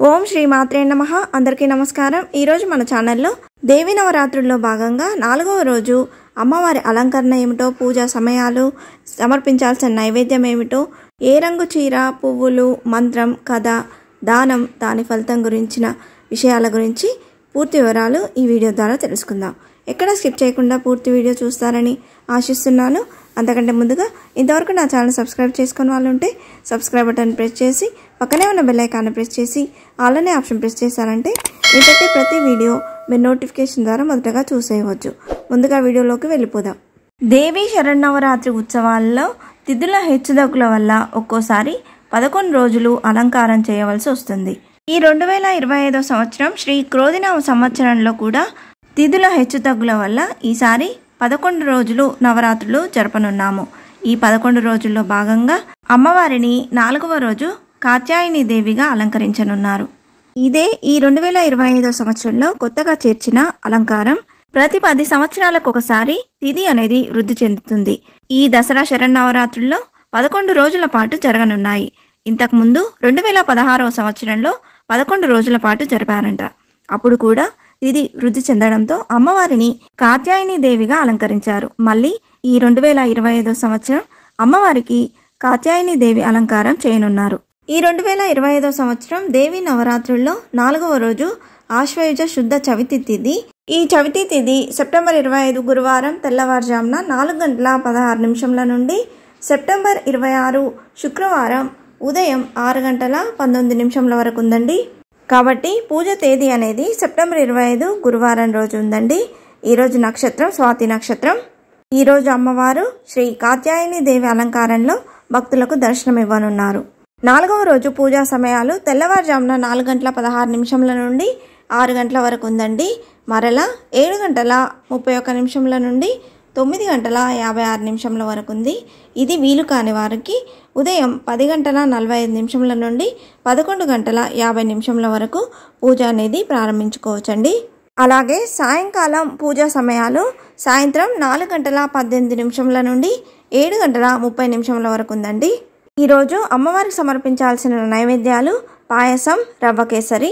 ఓం శ్రీ మాత్రే నమః. అందరికీ నమస్కారం. ఈ రోజు మన ఛానల్లో దేవి నవరాత్రుల్లో భాగంగా 4వ రోజు అమ్మవారి అలంకరణ ఏమిటో, పూజా సమయాలు, సమర్పించాల్సిన నైవేద్యం ఏమిటో, ఏ రంగు చీర, పువ్వులు, మంత్రం, కథ, దానం, దాని ఫలితం గురించిన విషయాల గురించి పూర్తి వివరాలు ఈ వీడియో ద్వారా తెలుసుకుందాం. ఎక్కడ స్కిప్ చేయకుండా పూర్తి వీడియో చూస్తారని ఆశిస్తున్నాను. అంతకంటే ముందుగా ఇంతవరకు నా ఛానల్ సబ్స్క్రైబ్ చేసుకుని వాళ్ళు ఉంటే సబ్స్క్రైబ్ బటన్ ప్రెస్ చేసి పక్కనే ఉన్న బెల్ ఐకాన్ ప్రెస్ చేసి ఆల్ అనే ఆప్షన్ ప్రెస్ చేశారంటే ఏంటంటే ప్రతి వీడియో మీరు నోటిఫికేషన్ ద్వారా మొదటగా చూసేయవచ్చు. ముందుగా వీడియోలోకి వెళ్ళిపోదాం. దేవి శరన్నవరాత్రి ఉత్సవాల్లో తిథుల హెచ్చుతగ్గుల వల్ల ఒక్కోసారి 11 రోజులు అలంకారం చేయవలసి వస్తుంది. ఈ 2025 సంవత్సరం శ్రీ క్రోధినామ సంవత్సరంలో కూడా తిథుల హెచ్చుతగ్గుల వల్ల ఈసారి 11 రోజులు నవరాత్రులు జరపనున్నాము. ఈ 11 రోజుల్లో భాగంగా అమ్మవారిని 4వ రోజు కాత్యాయని దేవిగా అలంకరించనున్నారు. ఇదే ఈ 2025 సంవత్సరంలో కొత్తగా చేర్చిన అలంకారం. ప్రతి 10 సంవత్సరాలకు ఒకసారి తిథి అనేది వృద్ధి చెందుతుంది. ఈ దసరా శరన్నవరాత్రుల్లో 11 రోజుల పాటు జరగనున్నాయి. ఇంతకుముందు 2016వ సంవత్సరంలో 11 రోజుల పాటు జరిపారంట. అప్పుడు కూడా ఇది వృద్ధి చెందడంతో అమ్మవారిని కాత్యాయని దేవిగా అలంకరించారు. మళ్ళీ ఈ 2025 సంవత్సరం అమ్మవారికి కాత్యాయని దేవి అలంకారం చేయనున్నారు. ఈ 2025 సంవత్సరం దేవి నవరాత్రుల్లో 4వ రోజు ఆశ్వయుజ శుద్ధ చవితి తిథి. ఈ చవితి తిథి సెప్టెంబర్ 25 గురువారం తెల్లవారుజామున 4:16 నుండి సెప్టెంబర్ 26 శుక్రవారం ఉదయం 6:19 వరకు ఉందండి. కాబట్టి పూజ తేదీ అనేది సెప్టెంబర్ 25 గురువారం రోజు ఉందండి. ఈరోజు నక్షత్రం స్వాతి నక్షత్రం. ఈరోజు అమ్మవారు శ్రీ కాత్యాయని దేవి అలంకారంలో భక్తులకు దర్శనం ఇవ్వనున్నారు. 4వ రోజు పూజా సమయాలు తెల్లవారుజామున 4:16 నుండి 6 గంటల వరకు ఉందండి. మరలా 7:31 నుండి 9:56 వరకు ఉంది. ఇది వీలు కాని వారికి ఉదయం 10:45 నుండి 11:50 వరకు పూజ అనేది ప్రారంభించుకోవచ్చండి. అలాగే సాయంకాలం పూజా సమయాలు సాయంత్రం 4:18 నుండి 7:30 వరకు ఉందండి. ఈరోజు అమ్మవారికి సమర్పించాల్సిన నైవేద్యాలు పాయసం, రవ్వ కేసరి.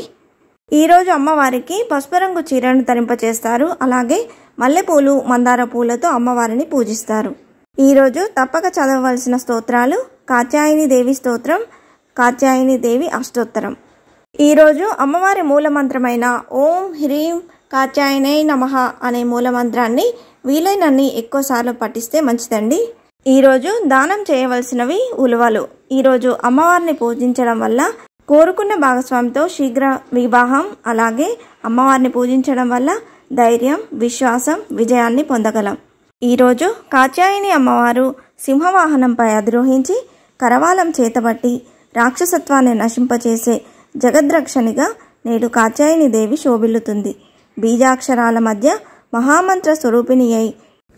ఈరోజు అమ్మవారికి పసుపు రంగు చీరను ధరింపచేస్తారు. అలాగే మల్లెపూలు, మందార పూలతో అమ్మవారిని పూజిస్తారు. ఈరోజు తప్పక చదవవలసిన స్తోత్రాలు కాత్యాయని దేవి స్తోత్రం, కాత్యాయని దేవి అష్టోత్తరం. ఈరోజు అమ్మవారి మూలమంత్రమైన ఓం హ్రీం కాత్యాయనై నమః అనే మూలమంత్రాన్ని వీలైనన్ని ఎక్కువసార్లు పఠిస్తే మంచిదండి. ఈరోజు దానం చేయవలసినవి ఉలువలు. ఈరోజు అమ్మవారిని పూజించడం వల్ల కోరుకున్న భాగస్వామితో శీఘ్ర వివాహం, అలాగే అమ్మవారిని పూజించడం వల్ల ధైర్యం, విశ్వాసం, విజయాన్ని పొందగలం. ఈరోజు కాత్యాయని అమ్మవారు సింహవాహనంపై అధిరోహించి కరవాలం చేతబట్టి రాక్షసత్వాన్ని నశింపచేసే జగద్రక్షణిగా నేడు కాత్యాయని దేవి శోభిల్లుతుంది. బీజాక్షరాల మధ్య మహామంత్ర స్వరూపిణి అయి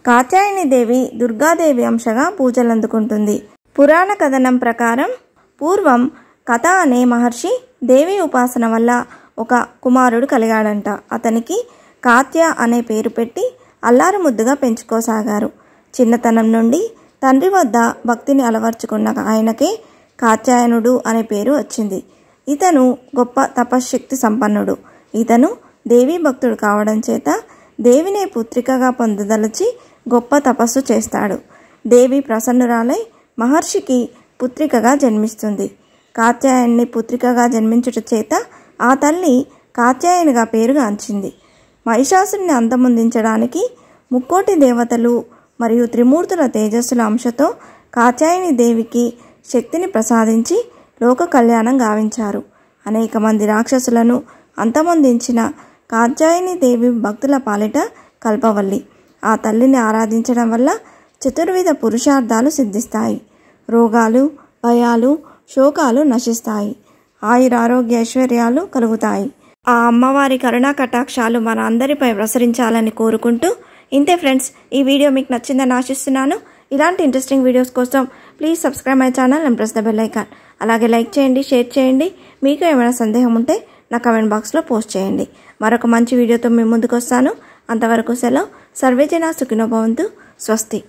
కాత్యాయని దేవి దుర్గాదేవి అంశగా పూజలందుకుంటుంది. పురాణ కథనం ప్రకారం పూర్వం కథ అనే మహర్షి దేవి ఉపాసన వల్ల ఒక కుమారుడు కలిగాడంట. అతనికి కాత్య అనే పేరు పెట్టి అల్లారు ముద్దుగా పెంచుకోసాగారు. చిన్నతనం నుండి తండ్రి వద్ద భక్తిని అలవర్చుకున్న ఆయనకే కాత్యాయనుడు అనే పేరు వచ్చింది. ఇతను గొప్ప తపశ్శక్తి సంపన్నుడు. ఇతను దేవీ భక్తుడు కావడం చేత దేవినే పుత్రికగా పొందదలచి గొప్ప తపస్సు చేస్తాడు. దేవి ప్రసన్నురాలై మహర్షికి పుత్రికగా జన్మిస్తుంది. కాత్యాయన్ని పుత్రికగా జన్మించుట చేత ఆ తల్లి కాత్యాయనిగా పేరుగాంచింది. మహిషాసుని అంతమొందించడానికి ముక్కోటి దేవతలు మరియు త్రిమూర్తుల తేజస్సుల అంశతో కాత్యాయని దేవికి శక్తిని ప్రసాదించి లోక కళ్యాణం గావించారు. అనేక మంది రాక్షసులను అంతమొందించిన కాత్యాయని దేవి భక్తుల పాలిట కల్పవల్లి. ఆ తల్లిని ఆరాధించడం వల్ల చతుర్విధ పురుషార్థాలు సిద్ధిస్తాయి. రోగాలు, భయాలు, శోకాలు నశిస్తాయి. ఆయురారోగ్య ఐశ్వర్యాలు కలుగుతాయి. ఆ అమ్మవారి కరుణా కటాక్షాలు మన అందరిపై ప్రసరించాలని కోరుకుంటూ ఇంతే ఫ్రెండ్స్, ఈ వీడియో మీకు నచ్చిందని ఆశిస్తున్నాను. ఇలాంటి ఇంట్రెస్టింగ్ వీడియోస్ కోసం please subscribe my channel and press the bell icon. అలాగే లైక్ చేయండి, షేర్ చేయండి. మీకు ఏమైనా సందేహం ఉంటే నా కమెంట్ బాక్స్లో పోస్ట్ చేయండి. మరొక మంచి వీడియోతో మీ ముందుకు వస్తాను. అంతవరకు సెలవు. సర్వే జనా సుఖినో భవంతు. స్వస్తి.